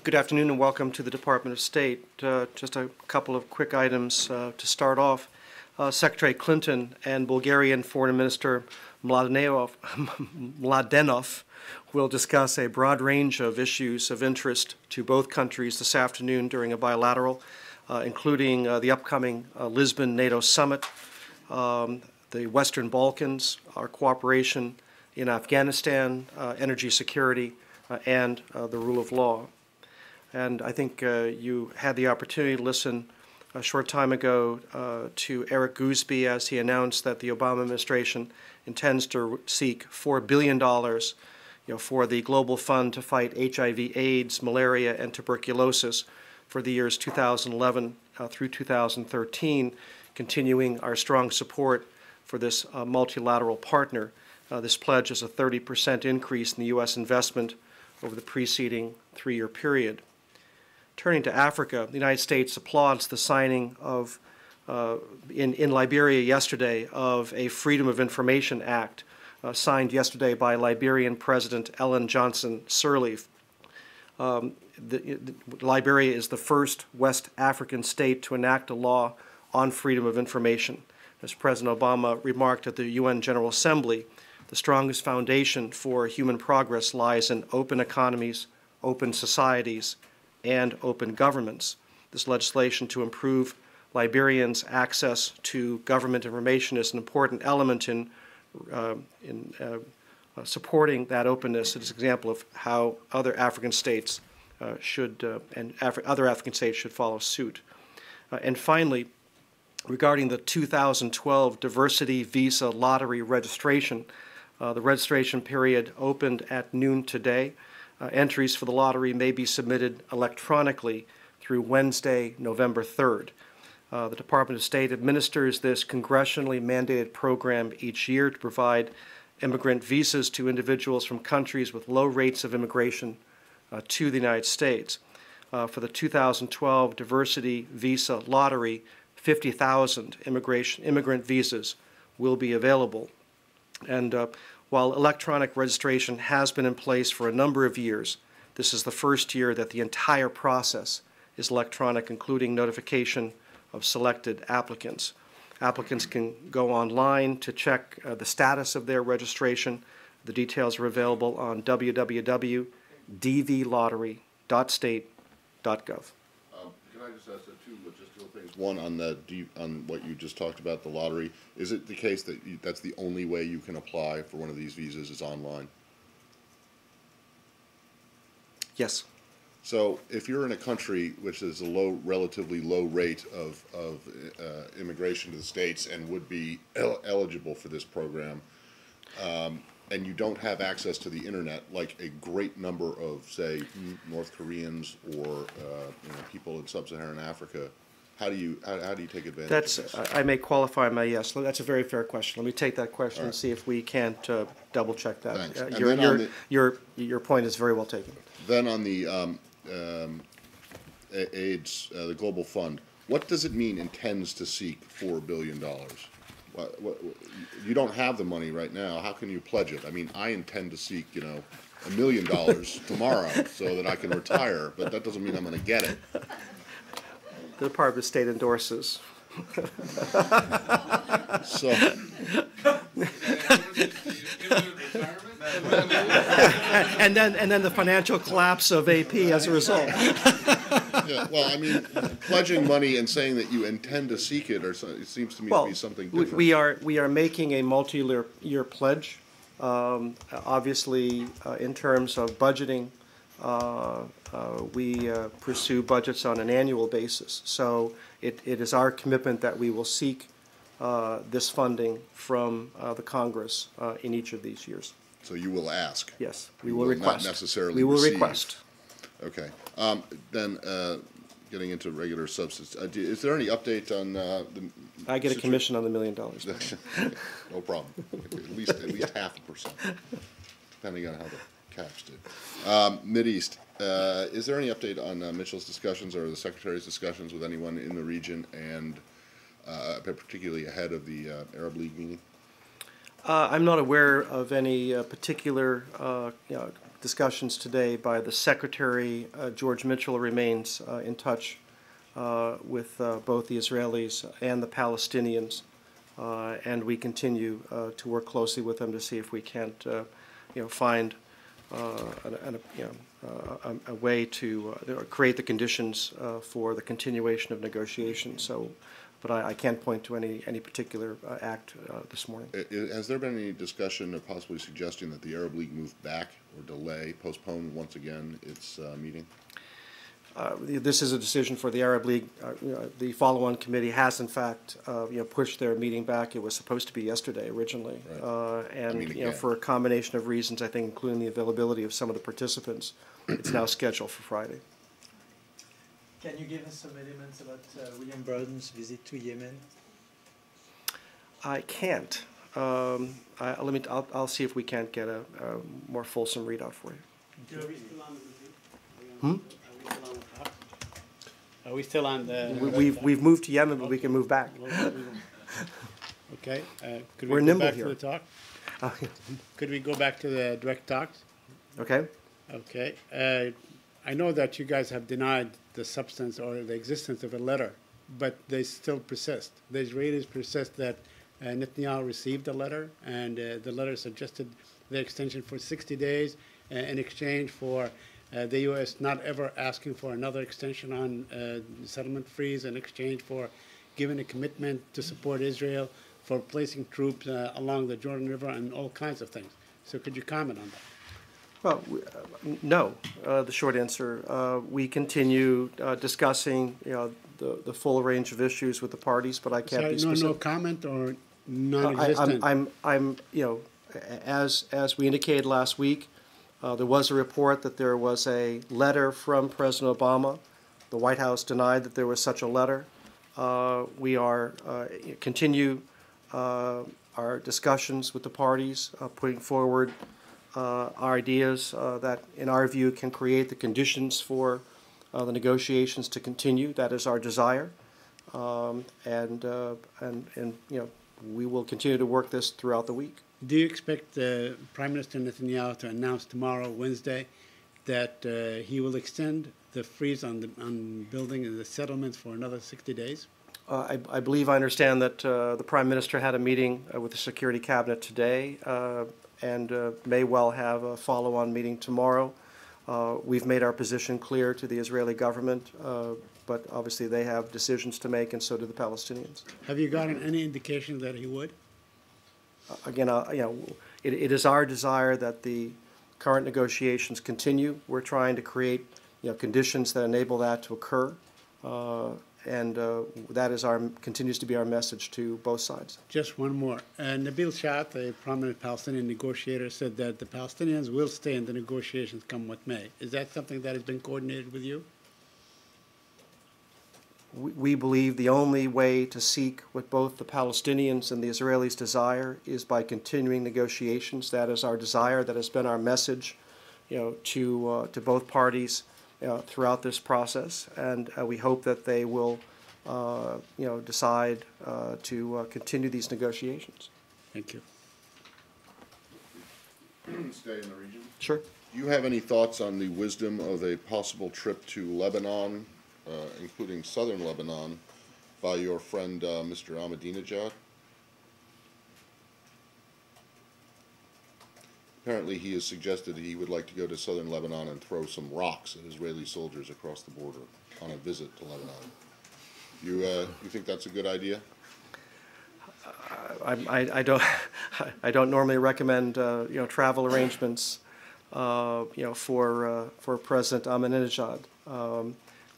Good afternoon and welcome to the Department of State. Just a couple of quick items to start off. Secretary Clinton and Bulgarian Foreign Minister Mladenov will discuss a broad range of issues of interest to both countries this afternoon during a bilateral, including the upcoming Lisbon NATO summit, the Western Balkans, our cooperation in Afghanistan, energy security, and the rule of law. And I think you had the opportunity to listen a short time ago to Eric Goosby as he announced that the Obama administration intends to seek $4 billion for the Global Fund to fight HIV, AIDS, malaria, and tuberculosis for the years 2011 through 2013, continuing our strong support for this multilateral partner. This pledge is a 30% increase in the U.S. investment over the preceding three-year period. Turning to Africa, the United States applauds the signing of, in Liberia yesterday, of a Freedom of Information Act signed yesterday by Liberian President Ellen Johnson Sirleaf. Liberia is the first West African state to enact a law on freedom of information. As President Obama remarked at the UN General Assembly, the strongest foundation for human progress lies in open economies, open societies, and open governments. This legislation to improve Liberians' access to government information is an important element in supporting that openness. It is an example of how other African states other African states should follow suit. And finally, regarding the 2012 Diversity Visa Lottery registration, the registration period opened at noon today. Entries for the lottery may be submitted electronically through Wednesday, November 3rd. The Department of State administers this congressionally mandated program each year to provide immigrant visas to individuals from countries with low rates of immigration to the United States. For the 2012 Diversity Visa Lottery, 50,000 immigrant visas will be available. And while electronic registration has been in place for a number of years, this is the first year that the entire process is electronic, including notification of selected applicants. Applicants can go online to check the status of their registration. The details are available on www.dvlottery.state.gov. Can I just ask two logistical things? One, on what you just talked about, the lottery. Is it the case that that's the only way you can apply for one of these visas is online? Yes. So if you're in a country which is a relatively low rate of immigration to the States and would be eligible for this program, and you don't have access to the internet, like a great number of, say, North Koreans or people in sub-Saharan Africa, how do you take advantage of this? I may qualify my yes. That's a very fair question. Let me take that question and see if we can't double check that. Thanks. Your point is very well taken. Then on the AIDS, the Global Fund, what does it mean intends to seek $4 billion? You don't have the money right now. How can you pledge it? I mean, I intend to seek, $1 million tomorrow so that I can retire, but that doesn't mean I'm going to get it. The Department of State endorses. So. and then the financial collapse of AP as a result. Yeah, well, I mean, pledging money and saying that you intend to seek it, it seems to me to be something different. We are making a multi-year pledge. Obviously, in terms of budgeting, we pursue budgets on an annual basis. So it is our commitment that we will seek this funding from the Congress in each of these years. So you will ask? Yes, we will request. Not necessarily we will receive. Request. Okay. Then getting into regular substance, is there any update on I get a commission on the $1 million. No problem. At least 0.5%, depending on how the caps did. Mideast, is there any update on Mitchell's discussions or the Secretary's discussions with anyone in the region, and particularly ahead of the Arab League meeting? I'm not aware of any particular discussions today by the Secretary. George Mitchell remains in touch with both the Israelis and the Palestinians, and we continue to work closely with them to see if we can't find a way to create the conditions for the continuation of negotiations. So, but I can't point to any particular act this morning. Has there been any discussion of possibly suggesting that the Arab League move back or delay, postpone once again its meeting? This is a decision for the Arab League. The follow-on committee has, in fact, pushed their meeting back. It was supposed to be yesterday originally, Right. and for a combination of reasons, I think, including the availability of some of the participants, it's now scheduled for Friday. Can you give us some elements about William Burden's visit to Yemen? I can't. I'll see if we can't get a more fulsome readout for you. Are we still on the? We've moved to Yemen, but we can move back. Okay. Could We're we go nimble back here. to the talk? Could we go back to the direct talks? Okay. Okay. I know that you guys have denied the substance or the existence of a letter, but they still persist. The Israelis persist that Netanyahu received a letter, and the letter suggested the extension for 60 days in exchange for the U.S. not ever asking for another extension on settlement freeze, in exchange for giving a commitment to support Israel, for placing troops along the Jordan River, and all kinds of things. So could you comment on that? Well, no. The short answer. We continue discussing, the full range of issues with the parties, but I can't be specific. No comment or non-existent? I'm, as we indicated last week, there was a report that there was a letter from President Obama. The White House denied that there was such a letter. We are continue our discussions with the parties, putting forward our ideas that, in our view, can create the conditions for the negotiations to continue. That is our desire, and we will continue to work this throughout the week. Do you expect Prime Minister Netanyahu to announce tomorrow, Wednesday, that he will extend the freeze on building the settlements for another 60 days? I believe I understand that the Prime Minister had a meeting with the Security Cabinet today, and may well have a follow-on meeting tomorrow. We've made our position clear to the Israeli government, but obviously they have decisions to make, and so do the Palestinians. Have you gotten any indication that he would? Again, it is our desire that the current negotiations continue. We're trying to create, conditions that enable that to occur, and that is continues to be our message to both sides. Just one more. Nabil Shat, a prominent Palestinian negotiator, said that the Palestinians will stay in the negotiations come what may. Is that something that has been coordinated with you? We believe the only way to seek what both the Palestinians and the Israelis desire is by continuing negotiations. That is our desire. That has been our message, to both parties throughout this process, and we hope that they will, decide to continue these negotiations. Thank you. Stay in the region. Sure. Do you have any thoughts on the wisdom of a possible trip to Lebanon, including southern Lebanon, by your friend Mr. Ahmadinejad? Apparently he has suggested that he would like to go to southern Lebanon and throw some rocks at Israeli soldiers across the border on a visit to Lebanon. You think that's a good idea? I don't normally recommend travel arrangements for President Ahmadinejad.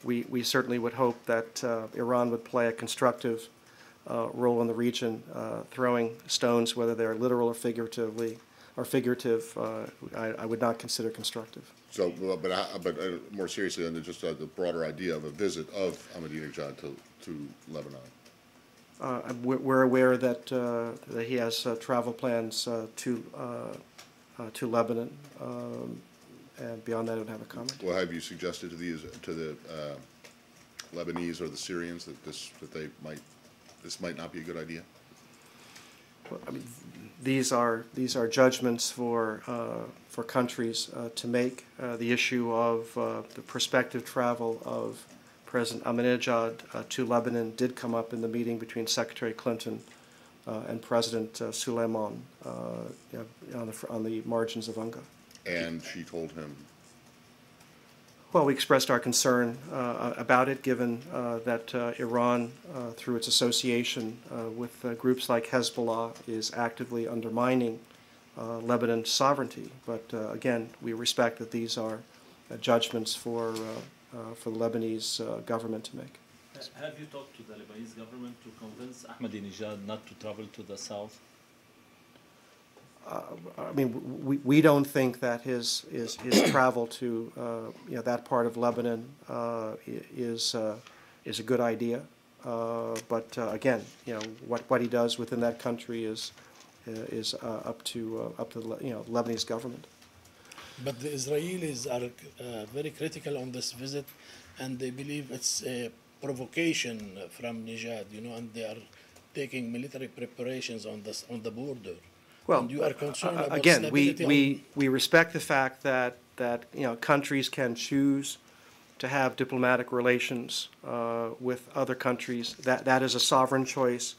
We certainly would hope that Iran would play a constructive role in the region, throwing stones, whether they're literal or figurative. I would not consider constructive. So, but more seriously, than just the broader idea of a visit of Ahmadinejad to Lebanon. We're aware that he has travel plans to Lebanon, and beyond that, I don't have a comment. Well, have you suggested to the Lebanese or the Syrians that this might not be a good idea? These are judgments for countries to make. The issue of the prospective travel of President Ahmadinejad to Lebanon did come up in the meeting between Secretary Clinton and President Suleiman on the margins of UNGA. And she told him, Well, we expressed our concern about it, given that Iran, through its association with groups like Hezbollah, is actively undermining Lebanon's sovereignty. But again, we respect that these are judgments for the Lebanese government to make. Have you talked to the Lebanese government to convince Ahmadinejad not to travel to the south? I mean, we don't think that his travel to that part of Lebanon is a good idea. But again, what he does within that country is up to the Lebanese government. But the Israelis are very critical on this visit, and they believe it's a provocation from Nijad, and they are taking military preparations on the border. Well, and you are concerned about again, stability we respect the fact that countries can choose to have diplomatic relations with other countries. That is a sovereign choice,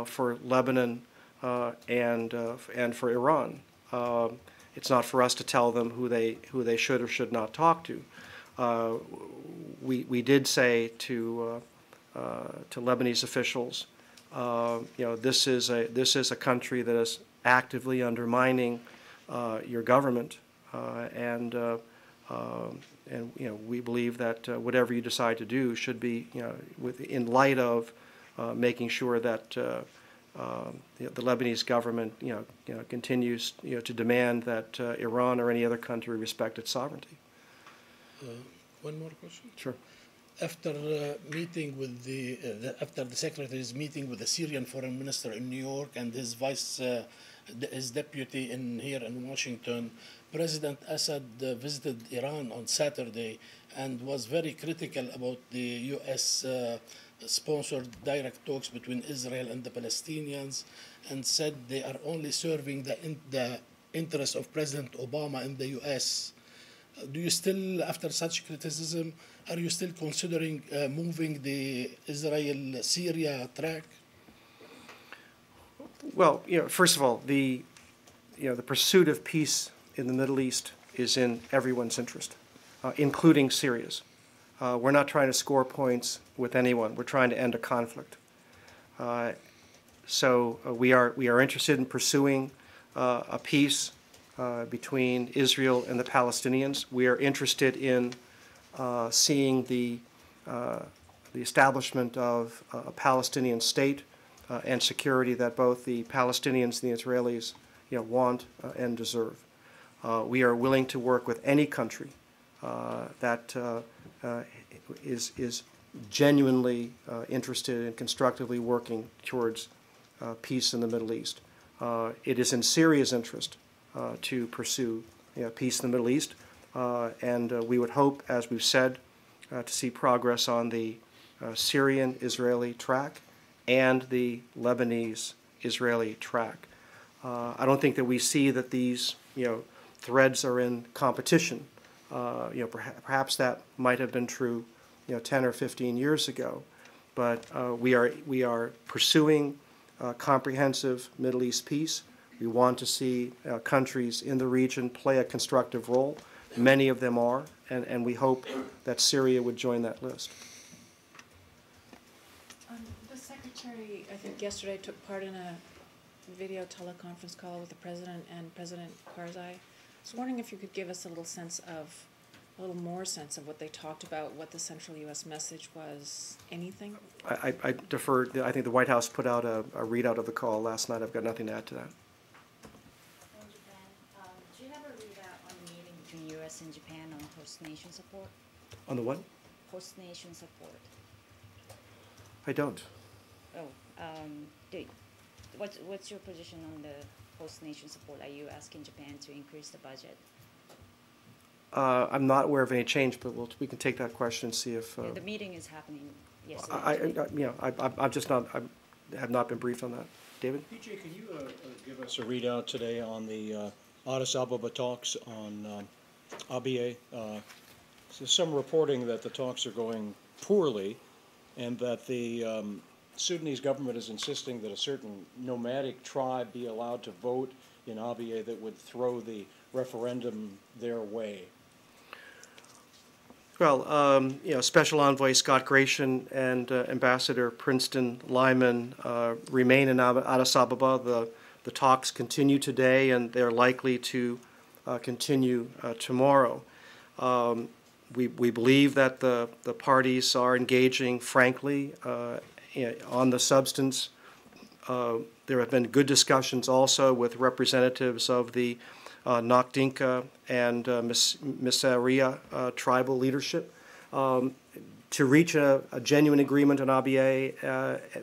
for Lebanon and for Iran. It's not for us to tell them who they should or should not talk to. We did say to Lebanese officials, this is a country that is actively undermining your government, and we believe that whatever you decide to do should be in light of making sure that the Lebanese government continues to demand that Iran or any other country respect its sovereignty. One more question. Sure. After meeting with after the secretary's meeting with the Syrian foreign minister in New York and his deputy here in Washington, President Assad visited Iran on Saturday and was very critical about the U.S. Sponsored direct talks between Israel and the Palestinians, and said they are only serving the interests of President Obama in the U.S. Do you still, after such criticism, are you still considering moving the Israel-Syria track? Well, first of all, the pursuit of peace in the Middle East is in everyone's interest, including Syria's. We're not trying to score points with anyone. We're trying to end a conflict. So we are interested in pursuing a peace between Israel and the Palestinians. We are interested in seeing the establishment of a Palestinian state and security that both the Palestinians and the Israelis want and deserve. We are willing to work with any country that is genuinely interested in constructively working towards peace in the Middle East. It is in Syria's interest to pursue peace in the Middle East, and we would hope, as we've said, to see progress on the Syrian-Israeli track and the Lebanese-Israeli track. I don't think that we see that these threads are in competition. Perhaps that might have been true 10 or 15 years ago, but we are pursuing comprehensive Middle East peace. We want to see countries in the region play a constructive role. Many of them are, and we hope that Syria would join that list. The Secretary, I think yesterday, took part in a video teleconference call with the President and President Karzai. I was wondering if you could give us a little more sense of what they talked about, what the central U.S. message was, anything? I defer. I think the White House put out a readout of the call last night. I've got nothing to add to that. Do you have a readout on the meeting between U.S. and Japan on host nation support? On the what? Host nation support. I don't. What's your position on the host nation support? Are you asking Japan to increase the budget? I'm not aware of any change, but we can take that question and see if. The meeting is happening yesterday. I'm just not. I have not been briefed on that. David? PJ, can you give us a readout today on the Addis Ababa talks on ABA? So some reporting that the talks are going poorly and that the Sudanese government is insisting that a certain nomadic tribe be allowed to vote in ABA that would throw the referendum their way. Well, Special Envoy Scott Gration and Ambassador Princeton Lyman remain in Addis Ababa. The talks continue today, and they're likely to continue tomorrow. We believe that the parties are engaging frankly on the substance. There have been good discussions also with representatives of the Nakdinka and Misaria tribal leadership to reach a genuine agreement on ABA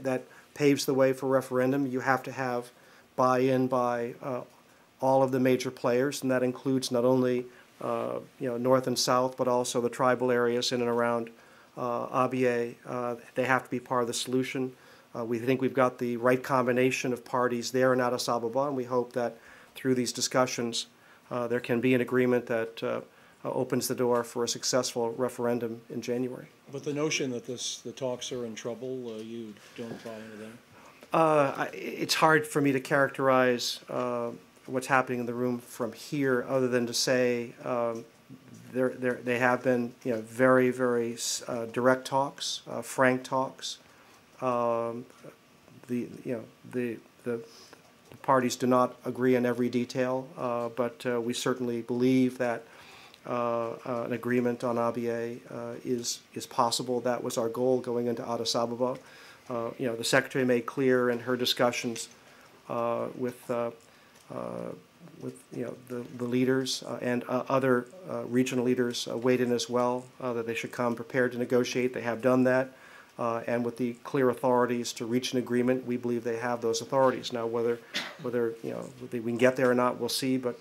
that paves the way for referendum. You have to have buy-in by all of the major players, and that includes not only north and south, but also the tribal areas in and around ABA. They have to be part of the solution. We think we've got the right combination of parties there in Addis Ababa, and we hope that through these discussions there can be an agreement that opens the door for a successful referendum in January. But the notion that the talks are in trouble, you don't buy into that? It's hard for me to characterize what's happening in the room from here, other than to say they have been, very, very direct talks, frank talks. The parties do not agree on every detail, but we certainly believe that an agreement on ABA is possible. That was our goal going into Addis Ababa. The Secretary made clear in her discussions with the leaders and other regional leaders weighed in as well that they should come prepared to negotiate. They have done that, and with the clear authorities to reach an agreement, we believe they have those authorities. Now, whether we can get there or not, we'll see. But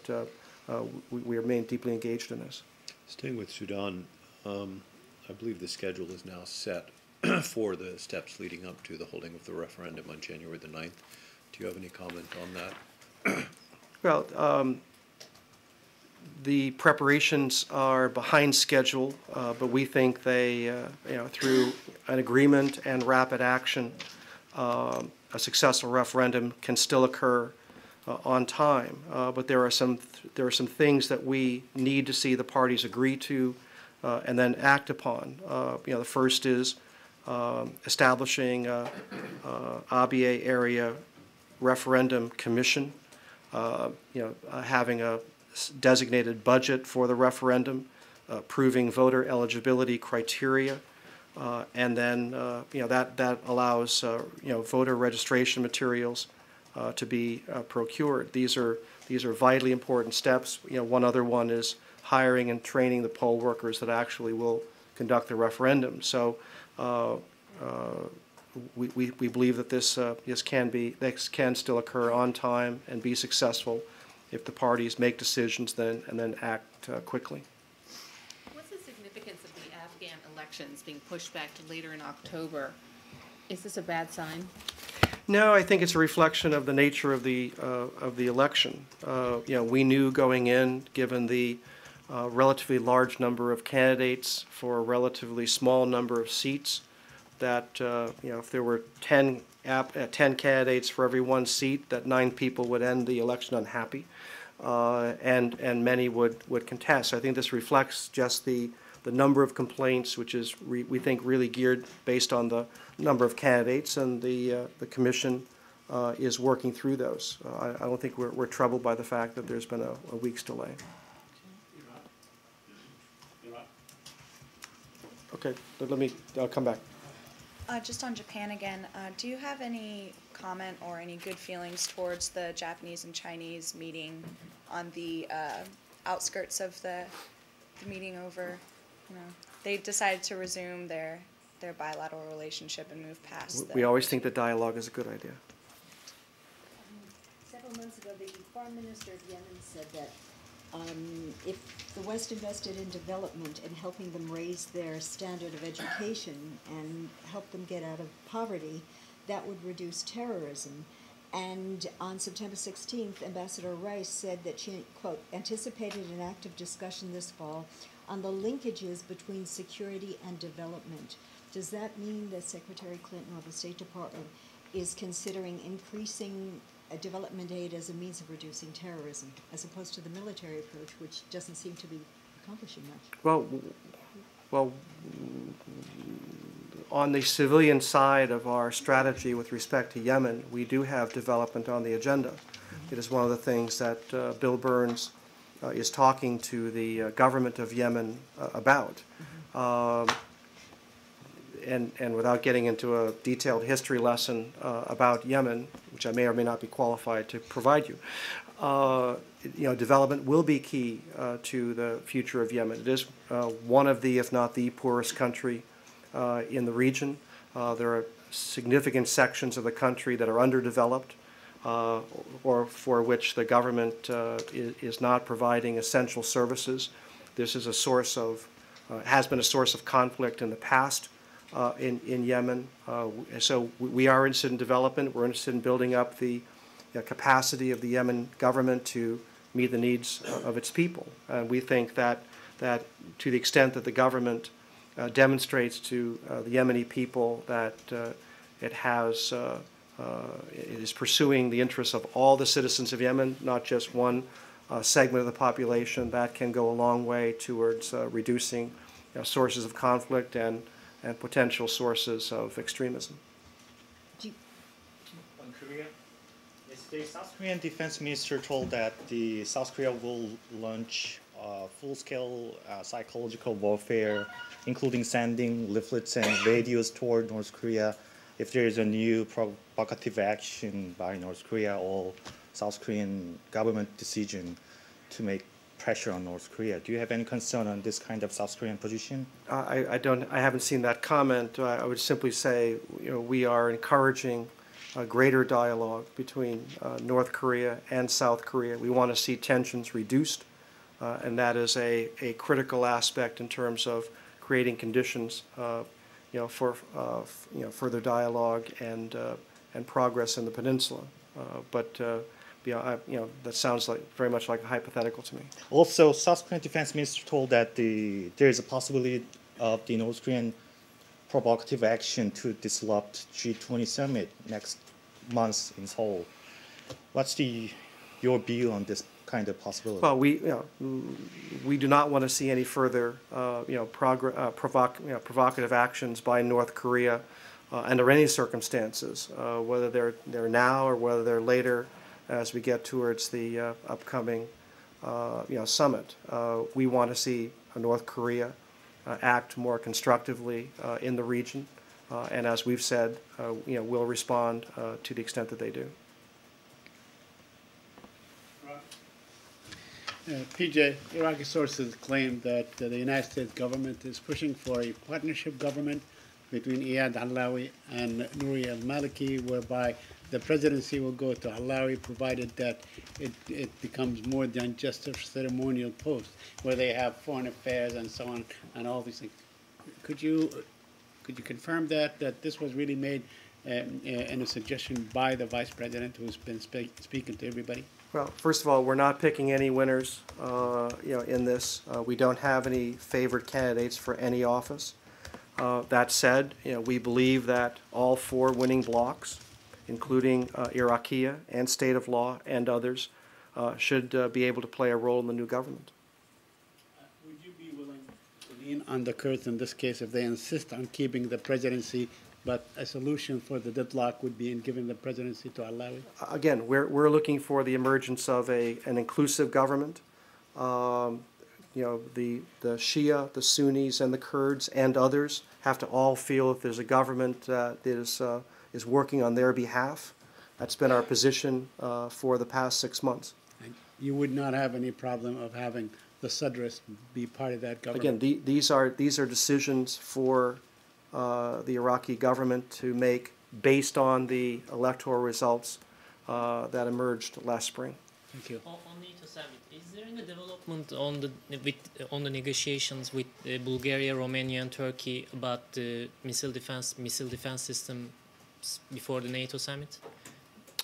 we remain deeply engaged in this. Staying with Sudan, I believe the schedule is now set for the steps leading up to the holding of the referendum on January the 9th. Do you have any comment on that? Well, the preparations are behind schedule, but we think they, through an agreement and rapid action, a successful referendum can still occur on time. But there are some things that we need to see the parties agree to and then act upon. The first is establishing ABA area referendum commission, having a designated budget for the referendum, approving voter eligibility criteria, and then that allows voter registration materials to be procured. These are vitally important steps. One other one is hiring and training the poll workers that actually will conduct the referendum. So we believe that this can still occur on time and be successful if the parties make decisions and then act quickly. What's the significance of the Afghan elections being pushed back to later in October? Is this a bad sign? No, I think it's a reflection of the nature of the election. We knew going in, given the relatively large number of candidates for a relatively small number of seats, that if there were 10 candidates for every one seat, that 9 people would end the election unhappy, and many would contest. I think this reflects just the number of complaints, which is we think really geared based on the number of candidates, and the commission is working through those. I don't think we're troubled by the fact that there's been a week's delay. Okay, I'll come back. Just on Japan again, do you have any comment or any good feelings towards the Japanese and Chinese meeting on the outskirts of the meeting over? They decided to resume their bilateral relationship and move past. We always think that dialogue is a good idea. Several months ago, the foreign minister of Yemen said that if the West invested in development and helping them raise their standard of education and help them get out of poverty, that would reduce terrorism. And on September 16th, Ambassador Rice said that she, quote, anticipated an active discussion this fall on the linkages between security and development. Does that mean that Secretary Clinton or the State Department is considering increasing development aid as a means of reducing terrorism, as opposed to the military approach, which doesn't seem to be accomplishing much? Well, on the civilian side of our strategy with respect to Yemen, we do have development on the agenda. It is one of the things that Bill Burns is talking to the government of Yemen about. And without getting into a detailed history lesson about Yemen, which I may or may not be qualified to provide you, development will be key to the future of Yemen. It is one of the, if not the poorest country in the region. There are significant sections of the country that are underdeveloped or for which the government is not providing essential services. This is a source of, has been a source of conflict in the past in Yemen. So we are interested in development. We're interested in building up the capacity of the Yemen government to meet the needs of its people. And we think that to the extent that the government demonstrates to the Yemeni people that it is pursuing the interests of all the citizens of Yemen, not just one segment of the population, that can go a long way towards reducing sources of conflict and potential sources of extremism. On Korea, the South Korean defense minister told that the South Korea will launch full-scale psychological warfare, including sending leaflets and radios toward North Korea if there is a new provocative action by North Korea or South Korean government decision to make pressure on North Korea. Do you have any concern on this kind of South Korean position? I haven't seen that comment. I would simply say, we are encouraging a greater dialogue between North Korea and South Korea. We want to see tensions reduced, and that is a critical aspect in terms of creating conditions, for further dialogue and progress in the peninsula. That sounds very much like a hypothetical to me. Also, South Korean defense minister told that there is a possibility of the North Korean provocative action to disrupt G20 summit next month in Seoul. What's your view on this kind of possibility? Well, we do not want to see any further provocative actions by North Korea under any circumstances, whether they're now or whether they're later as we get towards the upcoming summit. We want to see North Korea act more constructively in the region, and as we've said, we'll respond to the extent that they do. PJ, Iraqi sources claim that the United States government is pushing for a partnership government between Iyad Allawi and Nouri al-Maliki, whereby the presidency will go to Allawi, provided that it becomes more than just a ceremonial post, where they have foreign affairs and so on, and all these things. Could you confirm that this was really made in a suggestion by the vice president, who's been speaking to everybody? Well, first of all, we're not picking any winners, in this. We don't have any favored candidates for any office. That said, we believe that all four winning blocs, including Iraqia and State of Law and others, should be able to play a role in the new government. Would you be willing to lean on the Kurds in this case if they insist on keeping the presidency, but a solution for the deadlock would be in giving the presidency to Allawi? Again, we're looking for the emergence of an inclusive government. The Shia, the Sunnis, and the Kurds and others have to all feel that there's a government that is working on their behalf. That's been our position for the past 6 months. And you would not have any problem of having the Sadrists be part of that government? Again, these are decisions for the Iraqi government to make based on the electoral results that emerged last spring. Thank you. On NATO summit, is there any development on the negotiations with Bulgaria, Romania, and Turkey about the missile defense systems before the NATO summit?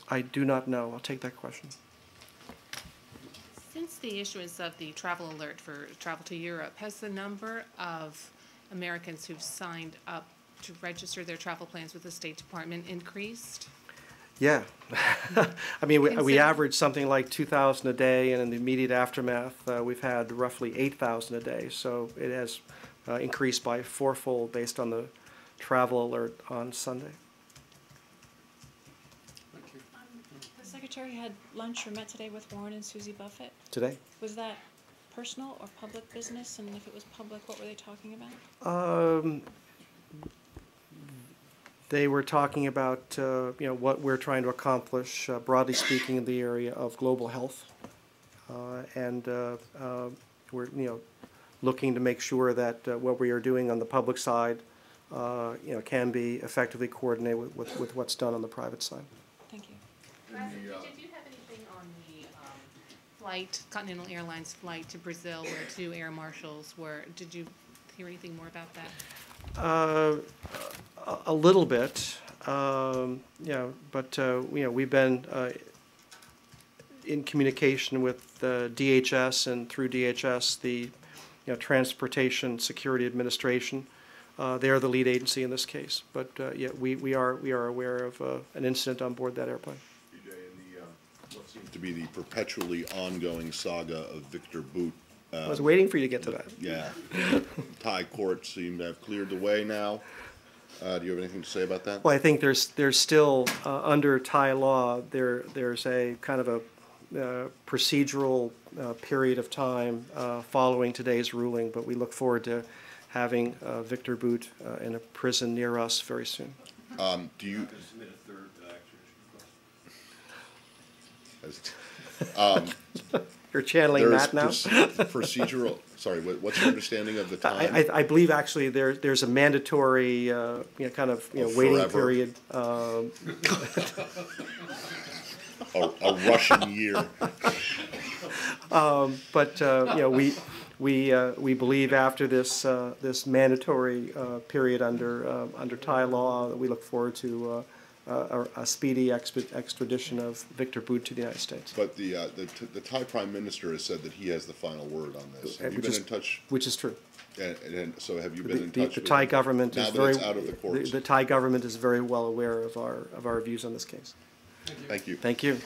I do not know. I'll take that question. Since the issuance of the travel alert for travel to Europe, has the number of Americans who've signed up to register their travel plans with the State Department increased? Yeah. I mean, we Consider- average something like 2,000 a day, and in the immediate aftermath, we've had roughly 8,000 a day. So it has increased by fourfold based on the travel alert on Sunday. The Secretary had lunch or met today with Warren and Susie Buffett. Today? Was that personal or public business? And if it was public, what were they talking about? They were talking about what we're trying to accomplish, broadly speaking, in the area of global health, and we're looking to make sure that what we are doing on the public side, can be effectively coordinated with what's done on the private side. Thank you. Did you have anything on the flight, Continental Airlines flight to Brazil, where 2 air marshals were? Did you hear anything more about that? A little bit, but we've been in communication with DHS, and through DHS, the Transportation Security Administration. They are the lead agency in this case, but we are aware of an incident on board that airplane. BJ, in what seems to be the perpetually ongoing saga of Victor Bout. I was waiting for you to get to that. Yeah. Thai courts seem to have cleared the way now. Do you have anything to say about that? Well, I think there's still under Thai law there's a kind of a procedural period of time following today's ruling, but we look forward to having Victor Bout in a prison near us very soon. Do you submit a third You're channeling that now? Procedural. Sorry, what's your understanding of the time? I believe actually there's a mandatory kind of waiting forever. period. A Russian year. We believe after this mandatory period under Thai law, we look forward to a speedy extradition of Victor Bout to the United States. But the Thai Prime Minister has said that he has the final word on this. Have you been in touch? Which is true. And so have you been in touch the with Thai government now is that very it's out of the courts? the Thai government is very well aware of our views on this case. Thank you. Thank you.